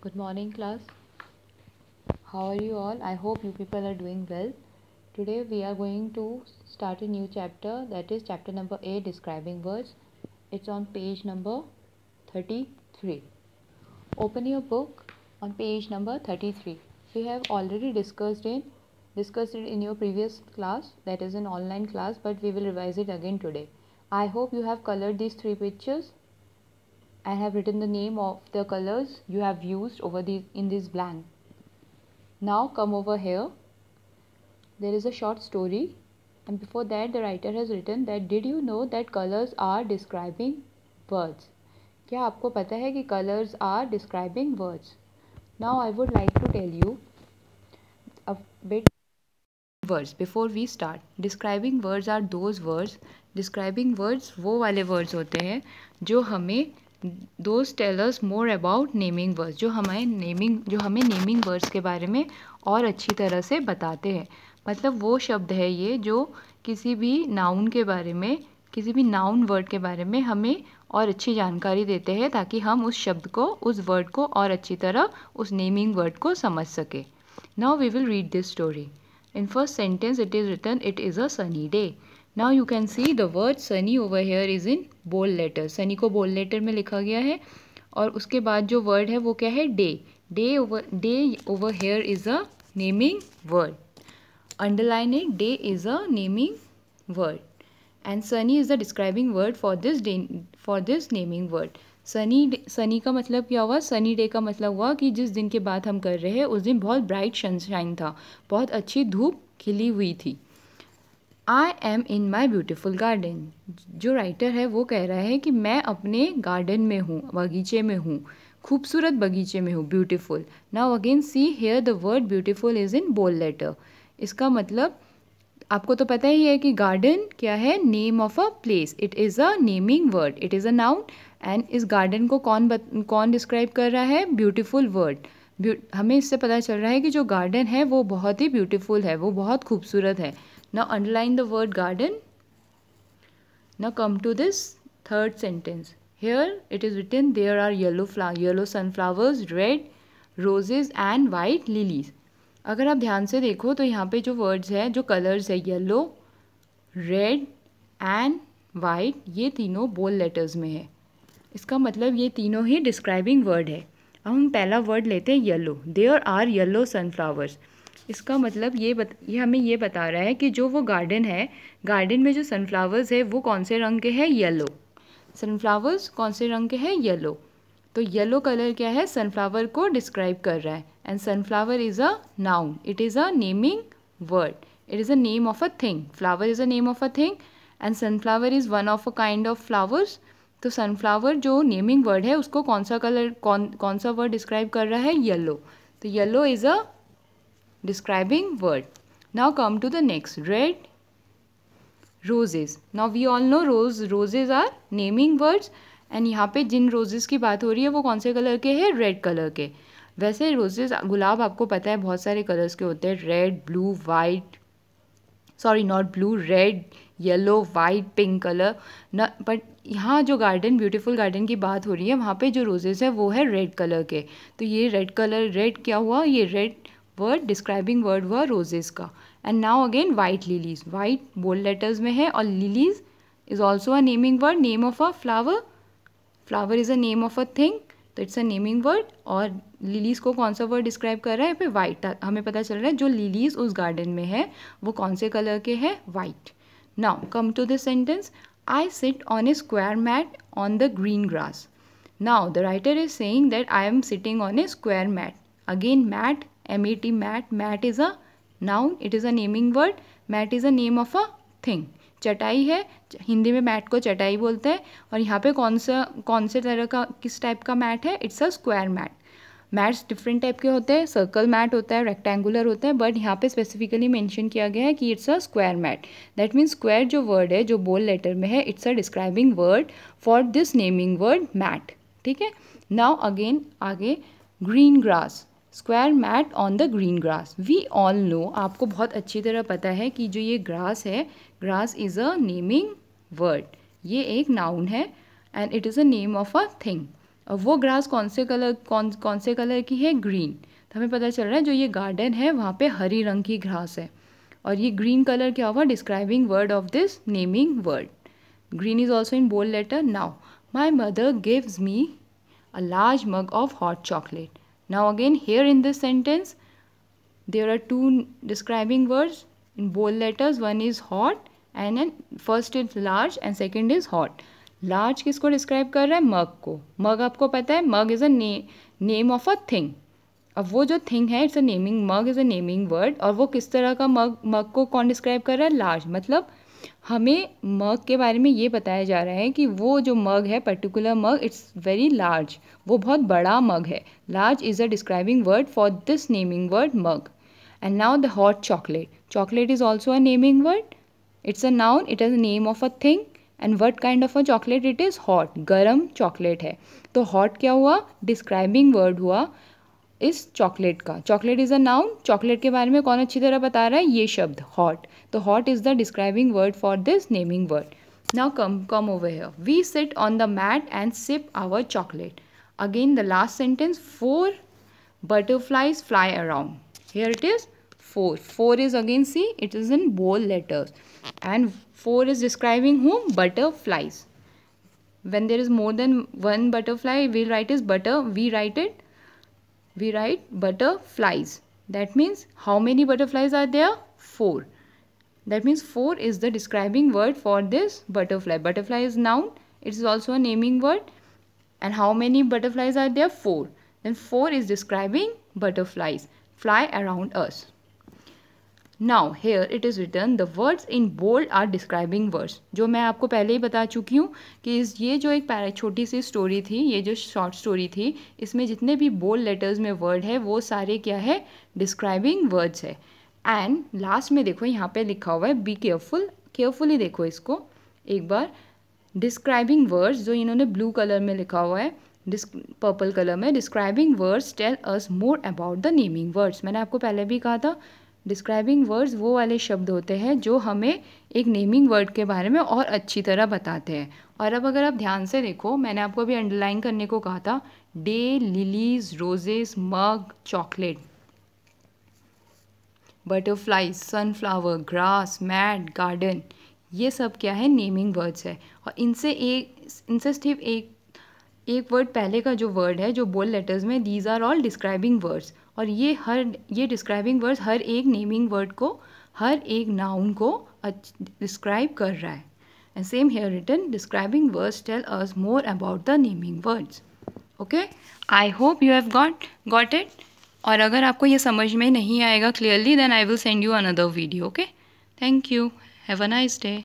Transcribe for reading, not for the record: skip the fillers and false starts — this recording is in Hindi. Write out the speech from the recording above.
Good morning, class. How are you all? I hope you people are doing well. Today we are going to start a new chapter, that is chapter number 8, describing words. It's on page number 33. Open your book on page number 33. We have already discussed it in your previous class, that is an online class, but we will revise it again today. I hope you have colored these three pictures. I have written the name of the colors you have used in this blank. Now come over here. There is a short story, and before that the writer has written that did you know that colors are describing words? क्या आपको पता है कि colors are describing words? Now I would like to tell you a bit words before we start. Describing words are those words. Describing words वो वाले words होते हैं जो हमें those tell us more about naming words, जो हमें naming words के बारे में और अच्छी तरह से बताते हैं. मतलब वो शब्द है ये जो किसी भी नाउन के बारे में, किसी भी नाउन वर्ड के बारे में हमें और अच्छी जानकारी देते हैं ताकि हम उस शब्द को, उस वर्ड को और अच्छी तरह उस नेमिंग वर्ड को समझ सके. Now we will read this story. In first sentence it is written it is a sunny day. Now you can see the word sunny over here is in bold letter. sunny को bold letter में लिखा गया है और उसके बाद जो word है वो क्या है? day. Day over here is a naming word. Underline it. Day is a naming word and sunny is the describing word for this naming word. Sunny का मतलब क्या हुआ? सनी डे का मतलब हुआ कि जिस दिन की बात हम कर रहे हैं उस दिन बहुत ब्राइट सनशाइन था, बहुत अच्छी धूप खिली हुई थी. I am in my beautiful garden. जो राइटर है वो कह रहा है कि मैं अपने गार्डन में हूँ, बगीचे में हूँ, खूबसूरत बगीचे में हूँ. Beautiful. Now again see here the word beautiful is in bold letter. इसका मतलब आपको तो पता ही है कि गार्डन क्या है? Name of a place. It is a naming word. It is a noun and इस गार्डन को कौन डिस्क्राइब कर रहा है? Beautiful word. हमें इससे पता चल रहा है कि जो गार्डन है वो बहुत ही ब्यूटीफुल है, वो बहुत खूबसूरत है. Now underline the word garden. Now come to this third sentence. Here it is written there are yellow sunflowers, red roses and white lilies. अगर आप ध्यान से देखो तो यहाँ पे जो वर्ड्स हैं, जो कलर्स है, येलो, रेड एंड वाइट, ये तीनों बोल्ड लेटर्स में है. इसका मतलब ये तीनों ही डिस्क्राइबिंग वर्ड है. अब हम पहला वर्ड लेते हैं yellow. There are yellow sunflowers. इसका मतलब ये हमें ये बता रहा है कि जो वो गार्डन है, गार्डन में जो सनफ्लावर्स है वो कौन से रंग के हैं? येलो. सनफ्लावर्स कौन से रंग के हैं? येलो. तो येलो कलर क्या है? सनफ्लावर को डिस्क्राइब कर रहा है. And sunflower is a noun. It is a naming word. It is a name of a thing. Flower is a name of a thing and sunflower is one of a kind of flowers. तो सनफ्लावर जो नेमिंग वर्ड है उसको कौन सा वर्ड डिस्क्राइब कर रहा है? येलो. तो yellow is a describing word. Now come to the next. Red roses. Now we all know roses are naming words and यहाँ पे जिन रोजेज़ की बात हो रही है वो कौन से कलर के हैं? रेड कलर के. वैसे रोजेज़, गुलाब आपको पता है बहुत सारे कलर्स के होते हैं. Red, blue, white, sorry not blue, red, yellow, white, pink colour न. बट यहाँ जो गार्डन, ब्यूटीफुल गार्डन की बात हो रही है वहाँ पे जो रोजेज़ है वो है रेड कलर के. तो ये रेड कलर, रेड क्या हुआ? ये रेड वर्ड डिस्क्राइबिंग वर्ड हुआ रोजेज़ का. And now again white lilies. White bold letters में है और lilies is also a naming word. Name of a flower. Flower is a name of a thing, तो इट्स अ नेमिंग वर्ड. और लिलीज़ को कौन सा वर्ड डिस्क्राइब कर रहा है? पे वाइट. हमें पता चल रहा है जो लिलीज़ उस गार्डन में है वो कौन से कलर के हैं? White. Now come to this sentence. I sit on a square mat on the green grass. Now the writer is saying that I am sitting on a square mat. Again mat, M-A-T, mat. Mat is a noun. It is a naming word. Mat is a name of a thing. चटाई है, हिंदी में मैट को चटाई बोलते हैं. और यहाँ पे कौन से तरह का, किस टाइप का मैट है? It's a square mat. Mats different type के होते हैं. सर्कल मैट होता है, रेक्टेंगुलर होता है, बट यहाँ पे स्पेसिफिकली मेंशन किया गया है कि it's a square mat. That means square जो वर्ड है, जो बोल्ड लेटर में है, it's a describing word for this naming word mat. ठीक है. नाउ अगेन आगे green grass. Square mat on the green grass. We all know, आपको बहुत अच्छी तरह पता है कि जो ये ग्रास है, grass is a naming word. ये एक नाउन है and it is a name of a thing. और वो ग्रास कौन से कलर की है, ग्रीन। तो हमें पता चल रहा है जो ये गार्डन है वहाँ पे हरी रंग की घास है, और ये ग्रीन कलर क्या हुआ, describing word of this naming word. Green is also in bold letter. Now my mother gives me a large mug of hot chocolate. Now again here in this sentence there are two describing words in bold letters. One is hot and then first is large and second is hot. Large किसको describe कर रहा है, mug को। mug आपको पता है mug is a name of a thing। अब वो जो थिंग है it's a naming, mug is a naming word, और वो किस तरह का मग को कौन डिस्क्राइब कर रहा है, लार्ज। मतलब हमें मग के बारे में ये बताया जा रहा है कि वो जो मग है, particular mug, it's very large, वो बहुत बड़ा मग है। Large is a describing word for this naming word mug. And now the hot chocolate. Chocolate is also a naming word, it's a noun, it is a name of a thing. And what kind of a chocolate it is, hot, गर्म चॉकलेट है। तो हॉट क्या हुआ, डिस्क्राइबिंग वर्ड हुआ इस चॉकलेट का। Chocolate is a noun, chocolate के बारे में कौन अच्छी तरह बता रहा है, ये शब्द हॉट। तो hot is the describing word for this naming word. Now come over here. We sit on the mat and sip our chocolate. Again the last sentence, 4 butterflies fly around. Here it is 4. 4 is again, see, it is in bold letters. And 4 is describing whom? Butterflies. When there is more than one butterfly, we write butterflies. That means how many butterflies are there? 4. That means 4 is the describing word for this butterfly. Butterfly is noun. It is also a naming word. And how many butterflies are there? 4. Then 4 is describing butterflies fly around us. Now here it is written the words in bold are describing words. जो मैं आपको पहले ही बता चुकी हूँ कि ये जो एक छोटी सी स्टोरी थी, ये जो शॉर्ट स्टोरी थी, इसमें जितने भी बोल्ड लेटर्स में वर्ड है वो सारे क्या है, डिस्क्राइबिंग वर्ड्स है। एंड लास्ट में देखो यहाँ पे लिखा हुआ है बी केयरफुल। केयरफुली देखो इसको एक बार। डिस्क्राइबिंग वर्ड्स जो इन्होंने ब्लू कलर में लिखा हुआ है, पर्पल कलर में, describing words tell us more about the naming words. मैंने आपको पहले भी कहा था डिस्क्राइबिंग वर्ड्स वो वाले शब्द होते हैं जो हमें एक नेमिंग वर्ड के बारे में और अच्छी तरह बताते हैं। और अब अगर आप ध्यान से देखो, मैंने आपको अभी अंडरलाइन करने को कहा था, day, lilies, roses, mug, chocolate, butterflies, sunflower, grass, mat, garden, ये सब क्या है, नेमिंग वर्ड्स है। और इनसे सिर्फ एक वर्ड पहले का जो वर्ड है जो बोल्ड लेटर्स में, these are all describing words. और ये डिस्क्राइबिंग वर्ड्स हर एक नेमिंग वर्ड को, हर एक नाउन को डिस्क्राइब कर रहा है। And same here written, describing words tell us more about the naming words. Okay, I hope you have got it. और अगर आपको ये समझ में नहीं आएगा clearly, then I will send you another video. Okay, thank you, have a nice day.